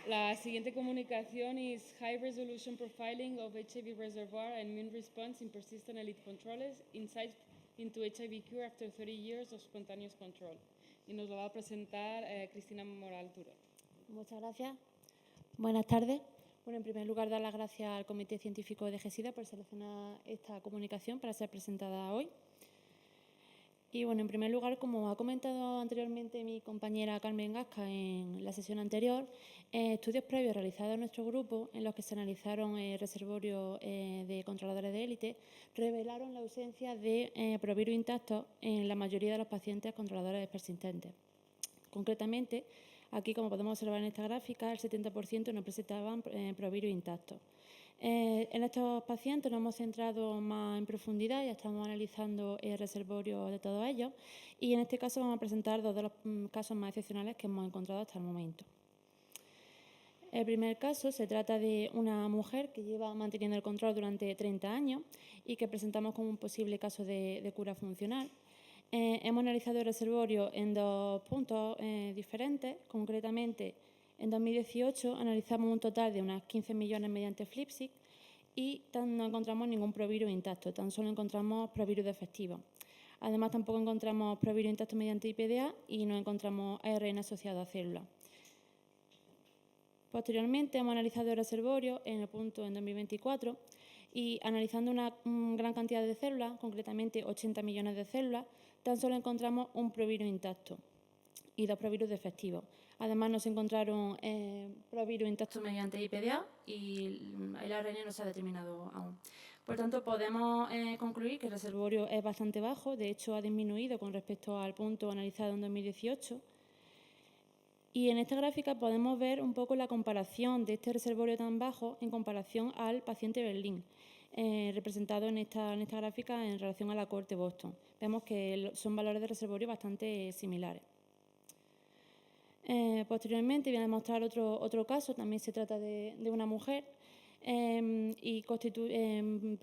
La siguiente comunicación es High Resolution Profiling of HIV Reservoir and Immune Response in Persistent Elite Controllers, Insights into HIV Cure After 30 Years of Spontaneous Control. Y nos lo va a presentar Cristina Moral Turo. Muchas gracias. Buenas tardes. Bueno, en primer lugar, dar las gracias al Comité Científico de GESIDA por seleccionar esta comunicación para ser presentada hoy. Y bueno, en primer lugar, como ha comentado anteriormente mi compañera Carmen Gasca en la sesión anterior, estudios previos realizados en nuestro grupo, en los que se analizaron reservorios de controladores de élite, revelaron la ausencia de provirus intactos en la mayoría de los pacientes controladores persistentes. Concretamente, aquí, como podemos observar en esta gráfica, el 70% no presentaban provirus intactos. En estos pacientes nos hemos centrado más en profundidad y estamos analizando el reservorio de todos ellos, y en este caso vamos a presentar dos de los casos más excepcionales que hemos encontrado hasta el momento. El primer caso se trata de una mujer que lleva manteniendo el control durante 30 años y que presentamos como un posible caso de cura funcional. Hemos analizado el reservorio en dos puntos diferentes. Concretamente, en 2018 analizamos un total de unas 15 millones mediante FLIPSIC y no encontramos ningún provirus intacto, tan solo encontramos provirus defectivos. Además, tampoco encontramos provirus intacto mediante IPDA y no encontramos ARN asociado a células. Posteriormente, hemos analizado el reservorio en 2024 y analizando una gran cantidad de células, concretamente 80 millones de células, tan solo encontramos un provirus intacto y dos provirus defectivos. Además, no se encontraron provirus intactos mediante IPDA y el ARN no se ha determinado aún. Por tanto, podemos concluir que el reservorio es bastante bajo, de hecho ha disminuido con respecto al punto analizado en 2018. Y en esta gráfica podemos ver un poco la comparación de este reservorio tan bajo en comparación al paciente Berlín, representado en esta gráfica en relación a la cohorte Boston. Vemos que son valores de reservorio bastante similares. Posteriormente voy a mostrar otro caso, también se trata de una mujer y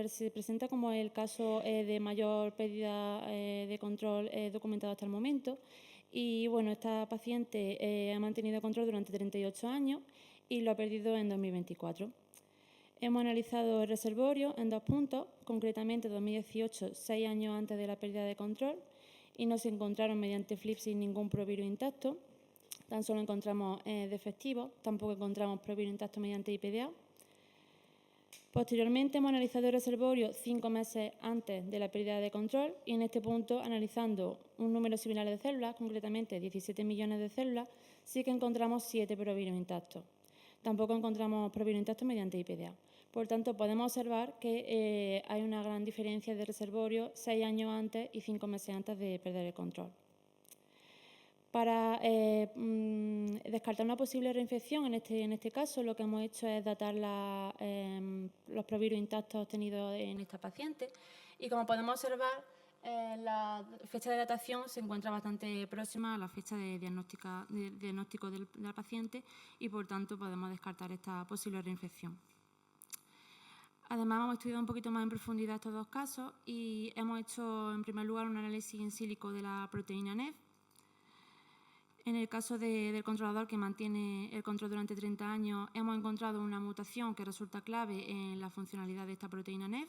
se presenta como el caso de mayor pérdida de control documentado hasta el momento. Y bueno, esta paciente ha mantenido control durante 38 años y lo ha perdido en 2024. Hemos analizado el reservorio en dos puntos, concretamente 2018, 6 años antes de la pérdida de control, y no se encontraron mediante FLIPSIC ningún provirus intacto. Tan solo encontramos defectivos, tampoco encontramos provirus intacto mediante IPDA. Posteriormente hemos analizado el reservorio 5 meses antes de la pérdida de control y en este punto, analizando un número similar de células, concretamente 17 millones de células, sí que encontramos 7 provirus intactos. Tampoco encontramos provirus intactos mediante IPDA. Por tanto, podemos observar que hay una gran diferencia de reservorio 6 años antes y 5 meses antes de perder el control. Para descartar una posible reinfección, en este caso, lo que hemos hecho es datar los provirus intactos obtenidos en esta paciente. Y como podemos observar, la fecha de datación se encuentra bastante próxima a la fecha de diagnóstico de la paciente y, por tanto, podemos descartar esta posible reinfección. Además, hemos estudiado un poquito más en profundidad estos dos casos y hemos hecho, en primer lugar, un análisis in silico de la proteína NEF. En el caso del controlador que mantiene el control durante 30 años, hemos encontrado una mutación que resulta clave en la funcionalidad de esta proteína NEF,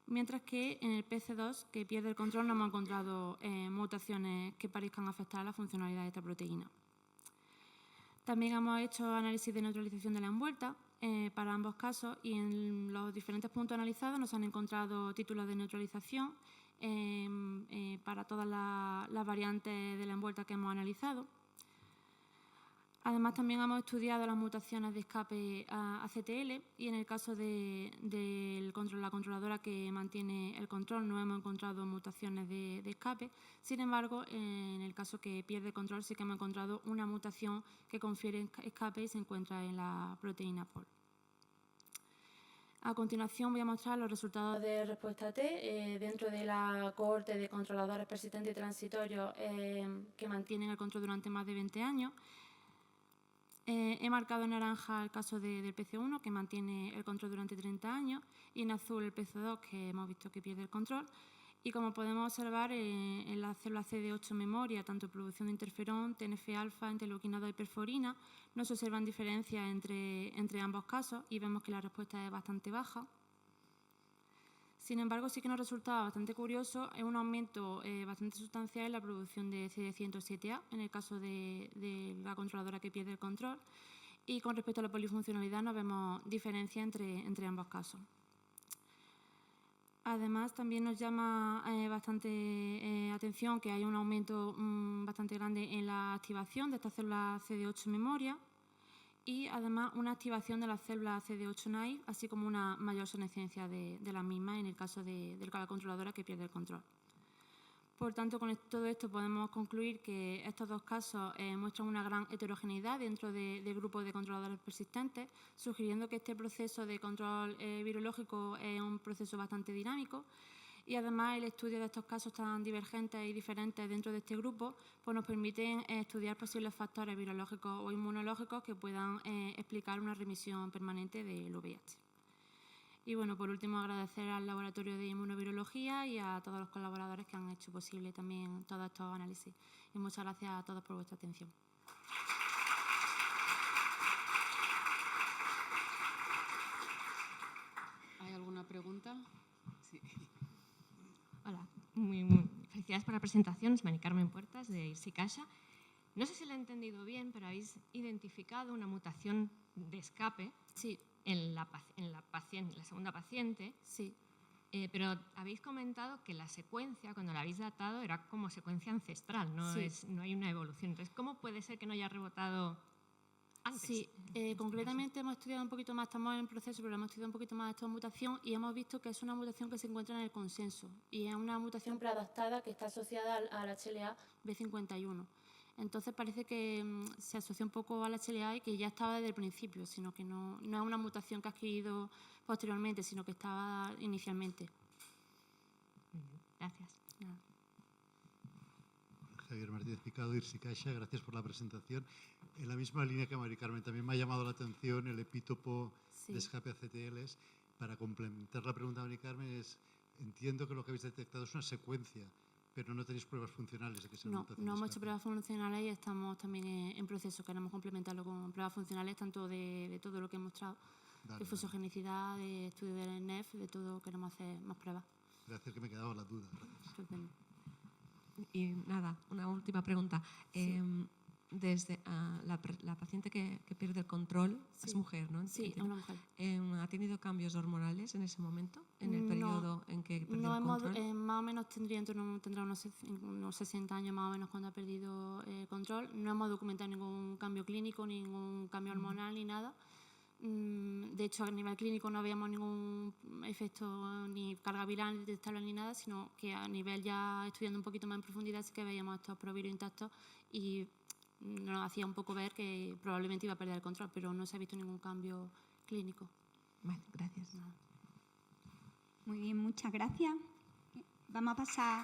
mientras que en el PC2, que pierde el control, no hemos encontrado mutaciones que parezcan afectar a la funcionalidad de esta proteína. También hemos hecho análisis de neutralización de la envuelta para ambos casos y en los diferentes puntos analizados nos han encontrado títulos de neutralización para todas las variantes de la envuelta que hemos analizado. Además, también hemos estudiado las mutaciones de escape a ACTL y en el caso de la controladora que mantiene el control no hemos encontrado mutaciones de escape. Sin embargo, en el caso que pierde control sí que hemos encontrado una mutación que confiere escape y se encuentra en la proteína POL. A continuación voy a mostrar los resultados de respuesta T dentro de la cohorte de controladores persistentes y transitorios que mantienen el control durante más de 20 años. He marcado en naranja el caso del PC1, que mantiene el control durante 30 años, y en azul el PC2, que hemos visto que pierde el control. Y como podemos observar, en la célula CD8 memoria, tanto producción de interferón, TNF-alfa, interleuquina 2 y perforina, no se observan diferencias entre ambos casos y vemos que la respuesta es bastante baja. Sin embargo, sí que nos resulta bastante curioso un aumento bastante sustancial en la producción de CD107A, en el caso de la controladora que pierde el control, y con respecto a la polifuncionalidad no vemos diferencia entre ambos casos. Además, también nos llama bastante atención que hay un aumento bastante grande en la activación de esta célula CD8 memoria y, además, una activación de la célula CD8 naive, así como una mayor senescencia de la misma en el caso de la controladora que pierde el control. Por tanto, con todo esto podemos concluir que estos dos casos muestran una gran heterogeneidad dentro del grupo de controladores persistentes, sugiriendo que este proceso de control virológico es un proceso bastante dinámico y además el estudio de estos casos tan divergentes y diferentes dentro de este grupo pues nos permiten estudiar posibles factores virológicos o inmunológicos que puedan explicar una remisión permanente del VIH. Y bueno, por último, agradecer al Laboratorio de Inmunovirología y a todos los colaboradores que han hecho posible también todos estos análisis. Y muchas gracias a todos por vuestra atención. ¿Hay alguna pregunta? Sí. Hola, muy felicidades por la presentación. Es Mari Carmen Puertas, de IRSI Caixa. No sé si lo he entendido bien, pero habéis identificado una mutación de escape. Sí. En la segunda paciente, sí. Pero habéis comentado que la secuencia, cuando la habéis datado, era como secuencia ancestral, no hay una evolución. Entonces, ¿cómo puede ser que no haya rebotado antes? Sí, concretamente hemos estudiado un poquito más, estamos en proceso, pero hemos estudiado un poquito más esta mutación y hemos visto que es una mutación que se encuentra en el consenso y es una mutación preadaptada que está asociada al HLA B51. Entonces parece que se asocia un poco al HLA y que ya estaba desde el principio, sino que no es una mutación que ha adquirido posteriormente, sino que estaba inicialmente. Gracias. Nada. Javier Martínez Picado, IRSI Caixa, gracias por la presentación. En la misma línea que Mari Carmen, también me ha llamado la atención el epítopo de escape ACTLs. Para complementar la pregunta de Mari Carmen, entiendo que lo que habéis detectado es una secuencia, pero no tenéis pruebas funcionales de que sea una mutación. No hemos hecho pruebas funcionales y estamos también en proceso. Queremos complementarlo con pruebas funcionales, tanto de todo lo que he mostrado, de fosogenicidad, de estudio del NEF, de todo. Queremos hacer más pruebas. Gracias, que me quedaba la duda. Estupendo. Y nada, una última pregunta. Sí. Desde la paciente que pierde el control es mujer, ¿no? Sí, es una mujer. ¿Ha tenido cambios hormonales en ese momento, en el periodo en que perdió el control? Más o menos tendrá unos 60 años más o menos cuando ha perdido el control. No hemos documentado ningún cambio clínico, ningún cambio hormonal ni nada. De hecho, a nivel clínico no veíamos ningún efecto ni carga viral detectable ni nada, sino que a nivel ya estudiando un poquito más en profundidad sí que veíamos estos provirus intactos y nos hacía un poco ver que probablemente iba a perder el control, pero no se ha visto ningún cambio clínico. Vale, gracias. Nada. Muy bien, muchas gracias. Vamos a pasar